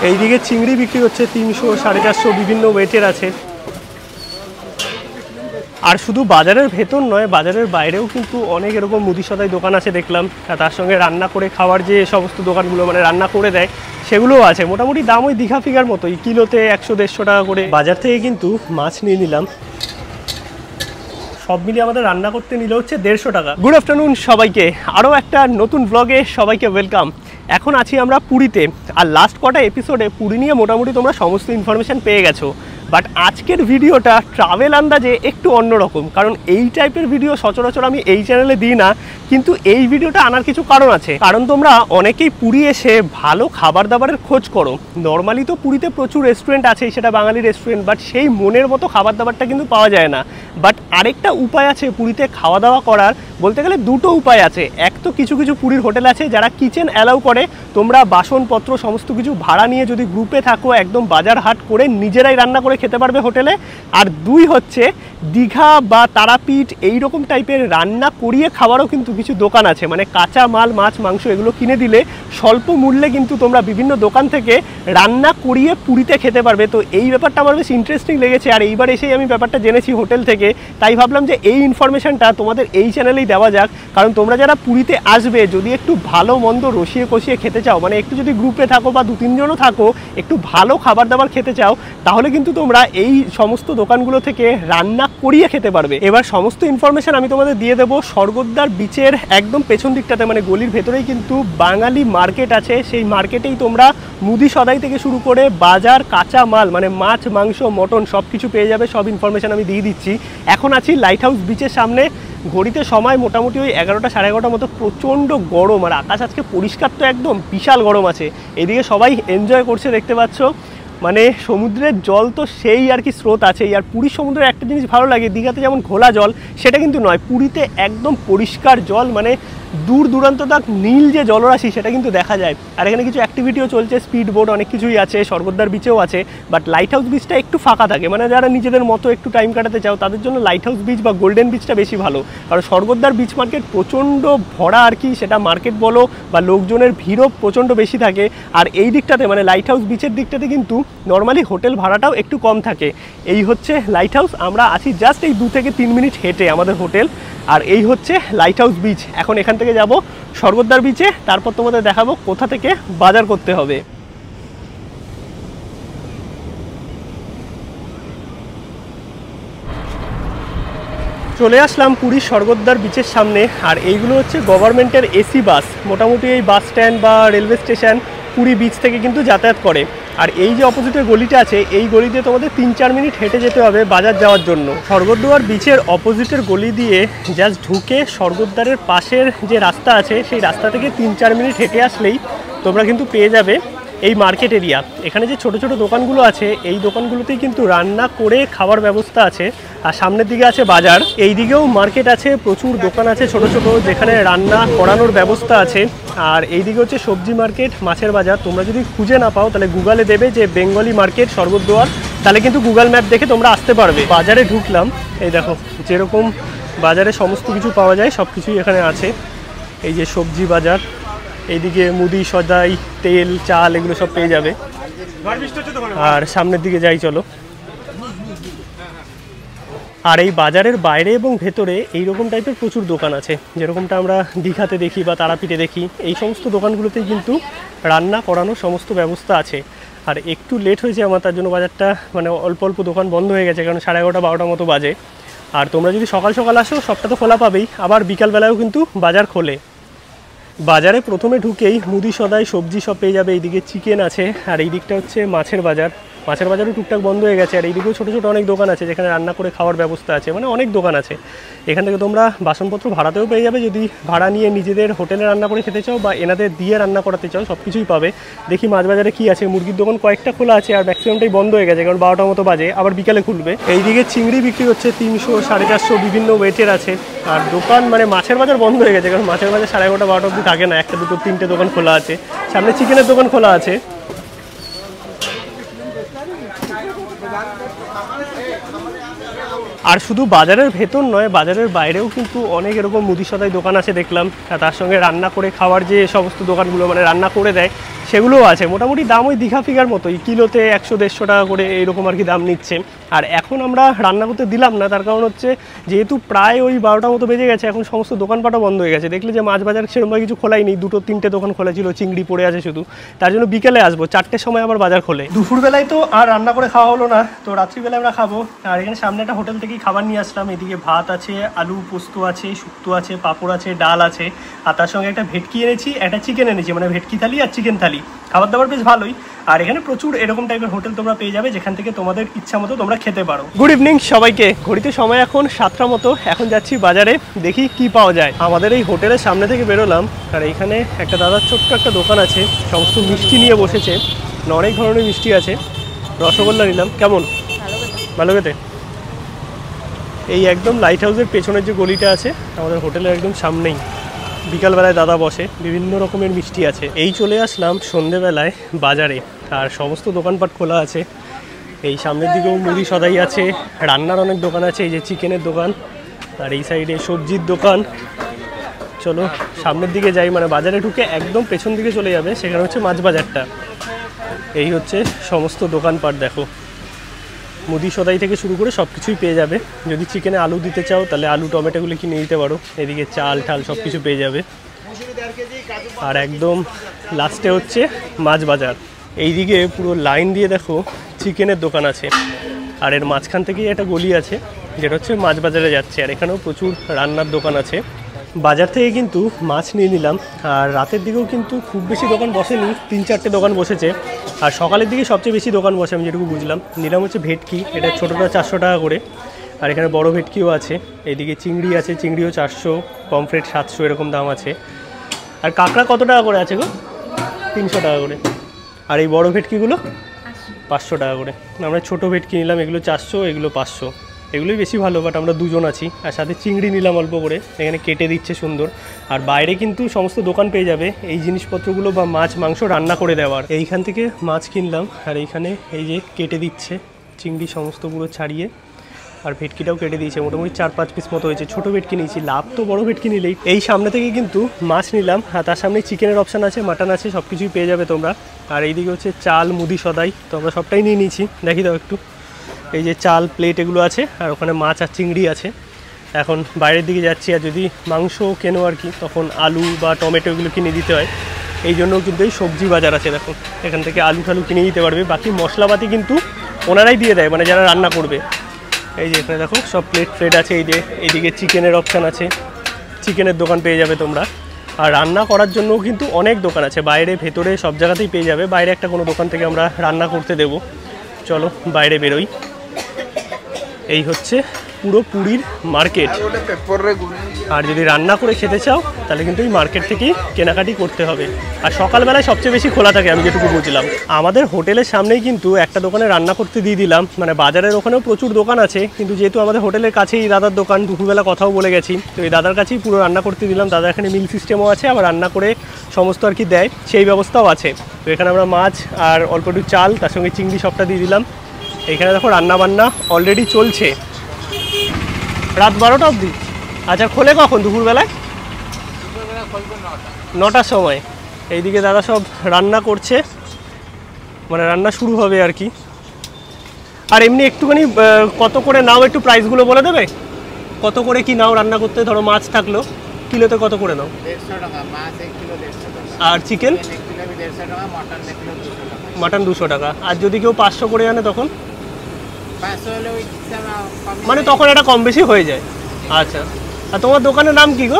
এইদিকে চিংড়ি বিক্রি হচ্ছে 300, 450 বিভিন্ন ওয়েটের আছে। আর শুধু বাজারের ভেতর নয়, বাজারের বাইরেও কিন্তু অনেক এরকম মুদি সদাই দোকান আছে দেখলাম। তার সঙ্গে রান্না করে খাওয়ার যে সমস্ত দোকানগুলো মানে রান্না করে দেয় সেগুলোও আছে। মোটামুটি দাম ওই দীঘা ফিগার মতোই, কিলোতে 100-150 টাকা করে। বাজার থেকে কিন্তু মাছ নিয়ে নিলাম, সব মিলিয়ে আমাদের রান্না করতে নিলে হচ্ছে 150 টাকা। গুড আফটারনুন সবাইকে, আরও একটা নতুন ব্লগে সবাইকে ওয়েলকাম। এখন আছি আমরা পুরীতে, আর লাস্ট কটা এপিসোডে পুরী নিয়ে মোটামুটি তোমরা সমস্ত ইনফরমেশান পেয়ে গেছো। বাট আজকের ভিডিওটা ট্রাভেল আন্দাজে একটু অন্যরকম, কারণ এই টাইপের ভিডিও সচরাচর আমি এই চ্যানেলে দিই না। কিন্তু এই ভিডিওটা আনার কিছু কারণ আছে, কারণ তোমরা অনেকেই পুরী এসে ভালো খাবার দাবারের খোঁজ করো। নর্মালি তো পুরীতে প্রচুর রেস্টুরেন্ট আছে, সেটা বাঙালি রেস্টুরেন্ট, বাট সেই মনের মতো খাবার দাবারটা কিন্তু পাওয়া যায় না। বাট আরেকটা উপায় আছে পুরীতে খাওয়া দাওয়া করার, বলতে গেলে দুটো উপায় আছে। এক তো কিছু কিছু পুরীর হোটেল আছে যারা কিচেন অ্যালাউ করে, তোমরা বাসনপত্র সমস্ত কিছু ভাড়া নিয়ে যদি গ্রুপে থাকো একদম বাজার হাট করে নিজেরাই রান্না করে খেতে পারবে হোটেলে। আর দুই হচ্ছে দীঘা বা তারাপীঠ এইরকম টাইপের রান্না করিয়ে খাওয়ারও কিন্তু কিছু দোকান আছে, মানে কাঁচা মাল মাছ মাংস এগুলো কিনে দিলে স্বল্প মূল্যে কিন্তু তোমরা বিভিন্ন দোকান থেকে রান্না করিয়ে পুরীতে খেতে পারবে। তো এই ব্যাপারটা আমার বেশ ইন্টারেস্টিং লেগেছে, আর এইবার এসেই আমি ব্যাপারটা জেনেছি হোটেল থেকে, তাই ভাবলাম যে এই ইনফরমেশনটা তোমাদের এই চ্যানেলেই দেওয়া যাক। কারণ তোমরা যারা পুরীতে আসবে যদি একটু ভালো মন্দ রসিয়ে কষিয়ে খেতে চাও, মানে একটু যদি গ্রুপে থাকো বা 2-3 জনও থাকো, একটু ভালো খাবার দাবার খেতে চাও, তাহলে কিন্তু তোমরা এই সমস্ত দোকানগুলো থেকে রান্না করিয়ে খেতে পারবে। এবার সমস্ত ইনফরমেশন আমি তোমাদের দিয়ে দেবো। স্বর্গদ্বার বিচের একদম পেছন দিকটাতে, মানে গলির ভেতরেই কিন্তু বাঙালি মার্কেট আছে। সেই মার্কেটেই তোমরা মুদি সদাই থেকে শুরু করে বাজার, কাঁচা মাল মানে মাছ মাংস মটন সব কিছু পেয়ে যাবে। সব ইনফরমেশন আমি দিয়ে দিচ্ছি। এখন আছি লাইট হাউস বিচের সামনে, ঘড়িতে সময় মোটামুটি ওই 11টা 11:30 মতো। প্রচণ্ড গরম, আর আকাশ আজকে পরিষ্কার তো একদম, বিশাল গরম আছে। এদিকে সবাই এনজয় করছে দেখতে পাচ্ছ, মানে সমুদ্রের জল তো সেই আর কি স্রোত আছেই। আর পুরীর সমুদ্রের একটা জিনিস ভালো লাগে, দীঘাতে যেমন ঘোলা জল সেটা কিন্তু নয়, পুরীতে একদম পরিষ্কার জল, মানে দূর দূরান্ত তাক নীল যে জলরাশি সেটা কিন্তু দেখা যায়। আর এখানে কিছু অ্যাক্টিভিটিও চলছে, স্পিড বোট অনেক কিছুই আছে, স্বর্গদ্বার বিচেও আছে। বাট লাইট হাউস বিচটা একটু ফাঁকা থাকে, মানে যারা নিজেদের মতো একটু টাইম কাটাতে চাও তাদের জন্য লাইট হাউস বিচ বা গোল্ডেন বিচটা বেশি ভালো। কারণ স্বর্গদ্বার বিচ মার্কেট প্রচণ্ড ভরা আর কি, সেটা মার্কেট বলো বা লোকজনের ভিড়ও প্রচণ্ড বেশি থাকে। আর এই দিকটাতে মানে লাইট হাউস বিচের দিকটাতে কিন্তু নর্মালি হোটেল ভাড়াটাও একটু কম থাকে। এই হচ্ছে লাইট হাউস, আমরা আছি জাস্ট এই 2 থেকে 3 মিনিট হেঁটে আমাদের হোটেল। আর এই হচ্ছে লাইট হাউস বিচ। এখন এখান থেকে যাব স্বর্গদ্বার বিচে, তারপর তোমাদের দেখাবো কোথা থেকে বাজার করতে হবে। চলে আসলাম পুরীর স্বর্গদ্বার বিচের সামনে। আর এইগুলো হচ্ছে গভর্নমেন্টের এসি বাস, মোটামুটি এই বাস স্ট্যান্ড বা রেলওয়ে স্টেশন পুরী বিচ থেকে কিন্তু যাতায়াত করে। আর এই যে অপোজিটের গলিটা আছে, এই গলিতে তোমাদের 3-4 মিনিট হেঁটে যেতে হবে বাজার যাওয়ার জন্য। স্বর্গদ্বার বিচের অপোজিটের গলি দিয়ে জাস্ট ঢুকে স্বর্গদ্বারের পাশের যে রাস্তা আছে সেই রাস্তা থেকে 3-4 মিনিট হেঁটে আসলেই তোমরা কিন্তু পেয়ে যাবে এই মার্কেট এরিয়া। এখানে যে ছোট ছোট দোকানগুলো আছে এই দোকানগুলোতেই কিন্তু রান্না করে খাওয়ার ব্যবস্থা আছে। আর সামনের দিকে আছে বাজার, এই দিকেও মার্কেট আছে, প্রচুর দোকান আছে ছোট ছোট যেখানে রান্না করানোর ব্যবস্থা আছে। আর এই দিকে হচ্ছে সবজি মার্কেট, মাছের বাজার। তোমরা যদি খুঁজে না পাও তাহলে গুগলে দেবে যে বেঙ্গলি মার্কেট স্বর্গদ্বার, তাহলে কিন্তু গুগল ম্যাপ দেখে তোমরা আসতে পারবে। বাজারে ঢুকলাম, এই দেখো যেরকম বাজারে সমস্ত কিছু পাওয়া যায় সব কিছুই এখানে আছে। এই যে সবজি বাজার, এইদিকে মুদি সদাই তেল চাল এগুলো সব পেয়ে যাবে। আর সামনের দিকে যাই চলো। আর এই বাজারের বাইরে এবং ভেতরে এইরকম টাইপের প্রচুর দোকান আছে, যেরকমটা আমরা দীঘাতে দেখি বা তারাপীঠে দেখি। এই সমস্ত দোকানগুলোতেই কিন্তু রান্না করানোর সমস্ত ব্যবস্থা আছে। আর একটু লেট হয়েছে আমার, তার জন্য বাজারটা মানে অল্প অল্প দোকান বন্ধ হয়ে গেছে, কারণ 11:30 12টা মতো বাজে। আর তোমরা যদি সকাল সকাল আসো সবটা তো খোলা পাবেই, আবার বিকালবেলাও কিন্তু বাজার খোলে। বাজারে প্রথমে ঢুকেই মুদি সদাই সবজি সব পেয়ে যাবে। এইদিকে চিকেন আছে, আর এই দিকটা হচ্ছে মাছের বাজার। মাছের বাজারও টুকটাক বন্ধ হয়ে গেছে। আর এইদিকেও ছোটো ছোটো অনেক দোকান আছে যেখানে রান্না করে খাওয়ার ব্যবস্থা আছে, মানে অনেক দোকান আছে। এখান থেকে তোমরা বাসনপত্র ভাড়াতেও পেয়ে যাবে, যদি ভাড়া নিয়ে নিজেদের হোটেলে রান্না করে খেতে চাও বা এনাদের দিয়ে রান্না করাতে চাও সব কিছুই পাবে। দেখি মাছ বাজারে কী আছে, মুরগির দোকান কয়েকটা খোলা আছে আর ম্যাক্সিমামটাই বন্ধ হয়ে গেছে, কারণ 12টার মতো বাজে, আবার বিকালে খুলবে। এইদিকে চিংড়ি বিক্রি হচ্ছে 300, 450 বিভিন্ন ওয়েটের আছে। আর দোকান মানে মাছের বাজার বন্ধ হয়ে গেছে, কারণ মাছের বাজার 11:30 12টা অবধি থাকে না, 1টা 2টো 3টে দোকান খোলা আছে। সামনে চিকেনের দোকান খোলা আছে। আর শুধু বাজারের ভেতর নয়, বাজারের বাইরেও কিন্তু অনেক এরকম মুদি সদাই দোকান আছে দেখলাম। তার সঙ্গে রান্না করে খাওয়ার যে সমস্ত দোকানগুলো মানে রান্না করে দেয় সেগুলোও আছে। মোটামুটি দাম ওই দীঘা ফিগার মতোই, কিলোতে 100-150 টাকা করে এইরকম আর কি দাম নিচ্ছে। আর এখন আমরা রান্না করতে দিলাম না, তার কারণ হচ্ছে যেহেতু প্রায় ওই 12টা মতো বেজে গেছে, এখন সমস্ত দোকানপাটও বন্ধ হয়ে গেছে। দেখলে যে মাছ বাজার সেরকমভাবে কিছু খোলাই নেই, 2-3টে দোকান খোলা ছিল, চিংড়ি পড়ে আছে শুধু। তার জন্য বিকেলে আসবো, 4টের সময় আবার বাজার খোলে। দুপুরবেলায় তো আর রান্না করে খাওয়া হলো না, তো রাত্রিবেলায় আমরা খাবো। আর এখানে সামনে একটা হোটেল থেকেই খাবার নিয়ে আসলাম। এদিকে ভাত আছে, আলু পোস্ত আছে, শুক্তো আছে, পাঁপড় আছে, ডাল আছে, আর তার সঙ্গে একটা ভেটকি এনেছি, একটা চিকেন এনেছি, মানে ভেটকি থালি আর চিকেন থালি। খাবার দাবার বেশ ভালোই। আর এখানে প্রচুর এরকম টাইপের হোটেল তোমরা পেয়ে যাবে, যেখান থেকে তোমাদের ইচ্ছা মতো তোমরা খেতে পারো। গুড ইভিনিং সবাইকে। ঘড়িতে সময় এখন 7টা মতো। এখন যাচ্ছি বাজারে, দেখি কি পাওয়া যায়। আমাদের এই হোটেলের সামনে থেকে বেরোলাম, আর এইখানে একটা দাদার ছোট্ট একটা দোকান আছে, সমস্ত মিষ্টি নিয়ে বসেছে। অনেক ধরনের মিষ্টি আছে। রসগোল্লা নিলাম। কেমন? ভালো খেতে। এই একদম লাইট হাউসের পেছনের যে গলিটা আছে আমাদের হোটেলের একদম সামনেই, বিকালবেলায় দাদা বসে, বিভিন্ন রকমের মিষ্টি আছে। এই চলে আসলাম সন্ধেবেলায় বাজারে, আর সমস্ত দোকানপাট খোলা আছে। এই সামনের দিকেও মুদি সদাই আছে, রান্নার অনেক দোকান আছে, এই যে চিকেনের দোকান, আর এই সাইডে সবজির দোকান। চলো সামনের দিকে যাই, মানে বাজারে ঢুকে একদম পেছন দিকে চলে যাবে, সেখানে হচ্ছে মাছ বাজারটা। এই হচ্ছে সমস্ত দোকানপাট, দেখো মুদি সদাই থেকে শুরু করে সব কিছুই পেয়ে যাবে। যদি চিকেনে আলু দিতে চাও তাহলে আলু টমেটোগুলো কিনে নিতে পারো। এদিকে চাল ঠাল সব কিছু পেয়ে যাবে। আর একদম লাস্টে হচ্ছে মাছ বাজার। এইদিকে পুরো লাইন দিয়ে দেখো চিকেনের দোকান আছে, আর এর মাঝখান থেকেই একটা গলি আছে যেটা হচ্ছে মাছ বাজারে যাচ্ছে। আর এখানেও প্রচুর রান্নার দোকান আছে। বাজার থেকে কিন্তু মাছ নিয়ে নিলাম। আর রাতের দিকেও কিন্তু খুব বেশি দোকান বসেনি, 3-4টে দোকান বসেছে। আর সকালের দিকে সবচেয়ে বেশি দোকান বসে, আমি যেটুকু বুঝলাম। নিলাম হচ্ছে ভেটকি, এটা ছোটোটা 400 টাকা করে, আর এখানে বড় ভেটকিও আছে। এইদিকে চিংড়ি আছে, চিংড়িও 400, পমফ্রেট 700 এরকম দাম আছে। আর কাঁকড়া কত টাকা করে আছে গো? 300 টাকা করে। আর এই বড় ভেটকিগুলো 500 টাকা করে। আমরা ছোটো ভেটকি নিলাম, এগুলো 400, এগুলো 500। এগুলোই বেশি ভালো, বাট আমরা দুজন আছি। আর সাথে চিংড়ি নিলাম অল্প করে, এখানে কেটে দিচ্ছে সুন্দর। আর বাইরে কিন্তু সমস্ত দোকান পেয়ে যাবে এই জিনিসপত্রগুলো, বা মাছ মাংস রান্না করে দেওয়ার। এইখান থেকে মাছ কিনলাম, আর এইখানে এই যে কেটে দিচ্ছে চিংড়ি সমস্ত পুরো ছাড়িয়ে। আর ভেটকিটাও কেটে দিয়েছে, মোটামুটি 4-5 পিস মতো হয়েছে। ছোটো ভেটকি নিয়েছি, লাভ তো বড় ভেটকি নিলেই। এই সামনে থেকে কিন্তু মাছ নিলাম, আর তার সামনে চিকেনের অপশান আছে, মাটন আছে, সব কিছুই পেয়ে যাবে তোমরা। আর এইদিকে হচ্ছে চাল, মুদি সদাই, তো আমরা সবটাই নিয়ে নিয়েছি। দেখি দাও একটু, এই যে চাল প্লেট এগুলো আছে, আর ওখানে মাছ আর চিংড়ি আছে। এখন বাইরের দিকে যাচ্ছি, আর যদি মাংস কেনো আর কি, তখন আলু বা টমেটো এগুলো কিনে দিতে হয়। এই জন্যও কিন্তু এই সবজি বাজার আছে, দেখো এখান থেকে আলু ঠালু কিনে দিতে পারবে। বাকি মশলাপাতি কিন্তু ওনারাই দিয়ে দেয়, মানে যারা রান্না করবে। এই যে এখানে দেখো সব প্লেট আছে। এই যে এইদিকে চিকেনের অপশান আছে, চিকেনের দোকান পেয়ে যাবে তোমরা। আর রান্না করার জন্যও কিন্তু অনেক দোকান আছে, বাইরে ভেতরে সব জায়গাতেই পেয়ে যাবে। বাইরে একটা কোনো দোকান থেকে আমরা রান্না করতে দেবো। চলো বাইরে বেরোই। এই হচ্ছে পুরো পুরীর মার্কেট। আর যদি রান্না করে খেতে চাও তাহলে কিন্তু এই মার্কেট থেকেই কেনাকাটি করতে হবে। আর সকালবেলায় সবচেয়ে বেশি খোলা থাকে, আমি যেটুকু বুঝলাম। আমাদের হোটেলের সামনেই কিন্তু একটা দোকানে রান্না করতে দিয়ে দিলাম, মানে বাজারের ওখানেও প্রচুর দোকান আছে, কিন্তু যেহেতু আমাদের হোটেলের কাছেই দাদার দোকান, দুপুরবেলা কথাও বলে গেছি, তো এই দাদার কাছেই পুরো রান্না করতে দিলাম। দাদা এখানে মিল সিস্টেমও আছে, আবার রান্না করে সমস্ত আর কি দেয়, সেই ব্যবস্থাও আছে। তো এখানে আমরা মাছ আর অল্প একটু চাল, তার সঙ্গে চিংড়ি সবটা দিয়ে দিলাম। এখানে দেখো রান্না বান্না অলরেডি চলছে, রাত 12টা অবধি। আচ্ছা, খোলে কখন? দুপুরবেলায় 9টার সময়। এইদিকে দাদা সব রান্না করছে, মানে রান্না শুরু হবে আর কি। আর এমনি একটুখানি কত করে নাও, একটু প্রাইসগুলো বলে দেবে? কত করে কি নাও রান্না করতে? ধরো মাছ থাকলো, কিলোতে কত করে নাও? 150 টাকা মাছ, 1 কিলো 150 টাকা। আর চিকেন? 1 কিলো 150 টাকা, মটন 1 কিলো 200 টাকা। মটন 200 টাকা। আর যদি কেউ 500 করে আনে তখন? 500 হলে ওই মানে তখন এটা কম বেশি হয়ে যায়। আচ্ছা, আর তোমার দোকানের নাম কি গো?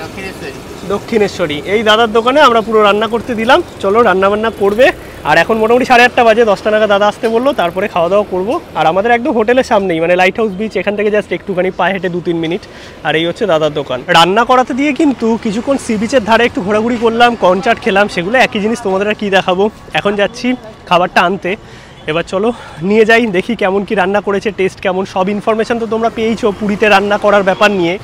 দক্ষিণেশ্বরী। দক্ষিণেশ্বরী। এই দাদার দোকানে আমরা পুরো রান্না করতে দিলাম। চলো রান্না বান্না করবে। আর এখন মোটামুটি 8:30 বাজে, 10টা নাগাদ দাদা আসতে বললো, তারপরে খাওয়া দাওয়া করবো। আর আমাদের একদম হোটেলের সামনেই, মানে লাইট হাউস বিচ, এখান থেকে জাস্ট একটুখানি পায়ে হেঁটে 2-3 মিনিট। আর এই হচ্ছে দাদার দোকান। রান্না করাতে দিয়ে কিন্তু কিছুক্ষণ সি বিচের ধারে একটু ঘোরাঘুরি করলাম, কনচার্ট খেলাম, সেগুলো একই জিনিস। তোমাদের আর কী দেখাবো। এখন যাচ্ছি খাবারটা আনতে। এবার চলো নিয়ে যাই, দেখি কেমন কি রান্না করেছে, টেস্ট কেমন। সব ইনফরমেশন তো তোমরা পেয়েছো পুরীতে রান্না করার ব্যাপার নিয়ে।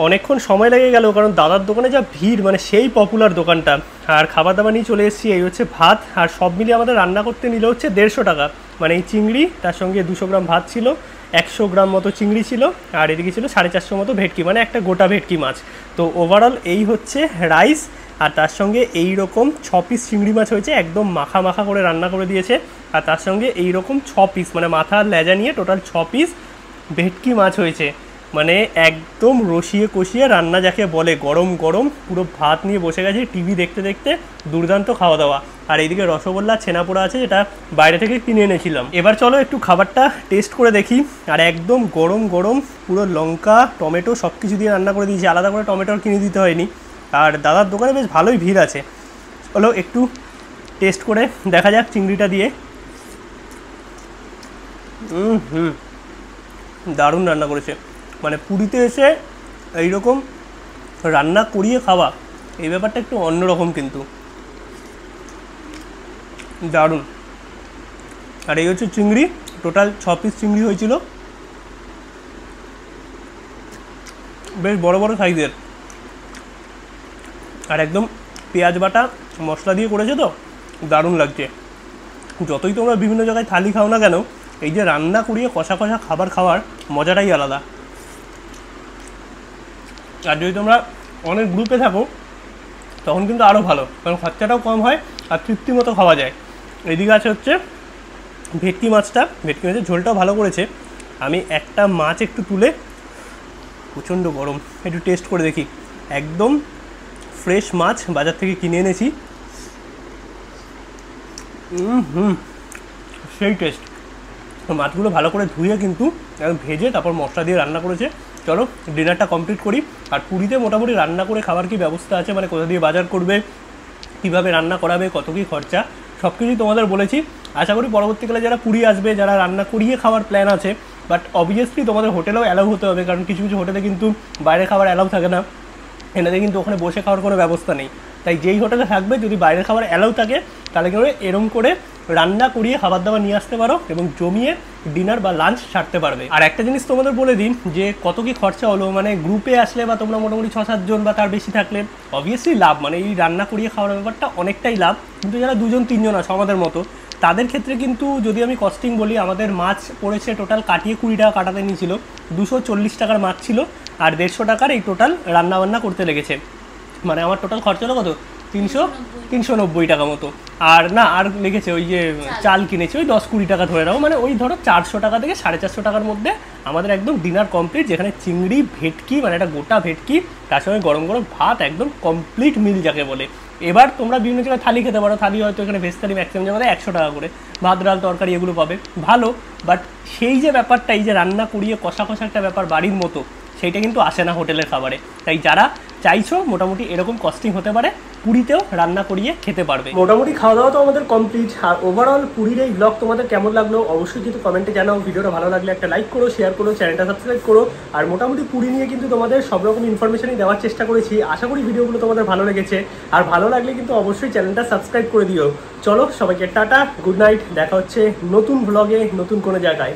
অনেকক্ষণ সময় লেগে গেল, কারণ দাদার দোকানে যা ভিড়, মানে সেই পপুলার দোকানটা। আর খাবার দাবার নিয়ে চলে এসেছি। এই হচ্ছে ভাত, আর সব মিলিয়ে আমাদের রান্না করতে নিলে হচ্ছে 150 টাকা। মানে এই চিংড়ি, তার সঙ্গে 200 গ্রাম ভাত ছিল, 100 গ্রাম মতো চিংড়ি ছিল, আর এদিকে ছিল 450 মতো ভেটকি, মানে একটা গোটা ভেটকি মাছ। তো ওভারঅল এই হচ্ছে রাইস, আর তার সঙ্গে এই রকম 6 পিস চিংড়ি মাছ হয়েছে, একদম মাখা মাখা করে রান্না করে দিয়েছে। আর তার সঙ্গে এই রকম 6 পিস মানে মাথা আর লেজা নিয়ে টোটাল 6 পিস ভেটকি মাছ হয়েছে। মানে একদম রসিয়ে কষিয়ে রান্না যাকে বলে, গরম গরম পুরো ভাত নিয়ে বসে গেছে টিভি দেখতে দেখতে। দুর্দান্ত খাওয়া দাওয়া। আর এইদিকে রসগোল্লা ছেনাপোড়া আছে, যেটা বাইরে থেকে কিনে এনেছিলাম। এবার চলো একটু খাবারটা টেস্ট করে দেখি। আর একদম গরম গরম পুরো লঙ্কা টমেটো সব কিছু দিয়ে রান্না করে দিয়েছি, আলাদা করে টমেটো কিনে দিতে হয়নি। আর দাদার দোকানে বেশ ভালোই ভিড় আছে। চলো একটু টেস্ট করে দেখা যাক চিংড়িটা দিয়ে। দারুণ রান্না করেছে। মানে পুরীতে এসে এইরকম রান্না করিয়ে খাওয়া, এই ব্যাপারটা একটু অন্যরকম কিন্তু দারুণ। আর এই হচ্ছে চিংড়ি, টোটাল 6 পিস চিংড়ি হয়েছিল, বেশ বড় বড় সাইজের। আর একদম পেঁয়াজ বাটা মশলা দিয়ে করেছে, তো দারুণ লাগছে। যতই তোমরা বিভিন্ন জায়গায় থালি খাও না কেন, এই যে রান্না করিয়ে কষা কষা খাবার খাওয়ার মজাটাই আলাদা। আর যদি তোমরা অনেক গ্রুপে থাকো তখন কিন্তু আরও ভালো, কারণ খরচাটাও কম হয় আর তৃপ্তি মতো খাওয়া যায়। এদিকে আছে হচ্ছে ভেটকি মাছটা, ভেটকি মাছের ঝোলটাও ভালো করেছে। আমি একটা মাছ একটু তুলে, প্রচণ্ড গরম, একটু টেস্ট করে দেখি। একদম ফ্রেশ মাছ বাজার থেকে কিনে এনেছি। সেই টেস্ট। মাছগুলো ভালো করে ধুয়ে কিন্তু ভেজে তারপর মশলা দিয়ে রান্না করেছে। চলো ডিনারটা কমপ্লিট করি। আর পুরীতে মোটামুটি রান্না করে খাবার কি ব্যবস্থা আছে, মানে কোথা দিয়ে বাজার করবে, কীভাবে রান্না করাবে, কত কী খরচা, সব কিছুই তোমাদের বলেছি। আশা করি পরবর্তীকালে যারা পুরী আসবে, যারা রান্না করিয়ে খাওয়ার প্ল্যান আছে, বাট অবভিয়াসলি তোমাদের হোটেলেও অ্যালাউ হতে হবে, কারণ কিছু কিছু হোটেলে কিন্তু বাইরে খাবার অ্যালাউ থাকে না, এনাদের কিন্তু ওখানে বসে খাওয়ার কোনো ব্যবস্থা নেই। তাই যেই হোটেলে থাকবে যদি বাইরের খাবার অ্যালাউ থাকে, তাহলে কিন্তু এরম করে রান্না করিয়ে খাবার দাবার নিয়ে আসতে পারো এবং জমিয়ে ডিনার বা লাঞ্চ সারতে পারবে। আর একটা জিনিস তোমাদের বলে দিন যে কত কি খরচা হলো, মানে গ্রুপে আসলে বা তোমরা মোটামুটি 6-7 জন বা তার বেশি থাকলে অবভিয়াসলি লাভ, মানে এই রান্না করিয়ে খাওয়ার ব্যাপারটা অনেকটাই লাভ। কিন্তু যারা 2-3 জন আছে আমাদের মতো, তাদের ক্ষেত্রে কিন্তু যদি আমি কস্টিং বলি, আমাদের মাছ পড়েছে টোটাল কাটিয়ে 20 টাকা কাটাতে নিয়েছিল, 240 টাকার মাছ ছিল, আর 150 টাকার এই টোটাল রান্নাবান্না করতে লেগেছে। মানে আমার টোটাল খরচা হলো কত, 390 টাকা মতো। আর না, আর লেগেছে ওই যে চাল কিনেছি, ওই 10-20 টাকা ধরে নাও, মানে ওই ধরো 400 টাকা থেকে 450 টাকার মধ্যে আমাদের একদম ডিনার কমপ্লিট, যেখানে চিংড়ি ভেটকি মানে একটা গোটা ভেটকি, তার সঙ্গে গরম গরম ভাত, একদম কমপ্লিট মিল যাকে বলে। এবার তোমরা বিভিন্ন জায়গায় থালি খেতে পারো, থালি হয়তো এখানে ভেজ থালি ম্যাক্সিমাম জায়গায় 100 টাকা করে, ভাত ডাল তরকারি এগুলো পাবে ভালো, বাট সেই যে ব্যাপারটা, এই যে রান্না করিয়ে কষা কষা একটা ব্যাপার বাড়ির মতো, সেইটা কিন্তু আসে না হোটেলের খাবারে। তাই যারা চাইছো মোটামুটি এরকম কস্টিং হতে পারে, পুরীতেও রান্না করিয়ে খেতে পারবে। মোটামুটি খাওয়া দাওয়া তো আমাদের কমপ্লিট। আর ওভারঅল পুরীর এই ব্লগ তোমাদের কেমন লাগলো অবশ্যই কিন্তু কমেন্টে জানাও। ভিডিওটা ভালো লাগলে একটা লাইক করো, শেয়ার করো, চ্যানেলটা সাবস্ক্রাইব করো। আর মোটামুটি পুরী নিয়ে কিন্তু তোমাদের সব রকম ইনফরমেশনই দেওয়ার চেষ্টা করেছি। আশা করি ভিডিওগুলো তোমাদের ভালো লেগেছে। আর ভালো লাগলে কিন্তু অবশ্যই চ্যানেলটা সাবস্ক্রাইব করে দিও। চলো সবাইকে টাটা, গুড নাইট, দেখা হচ্ছে নতুন ব্লগে নতুন কোনো জায়গায়।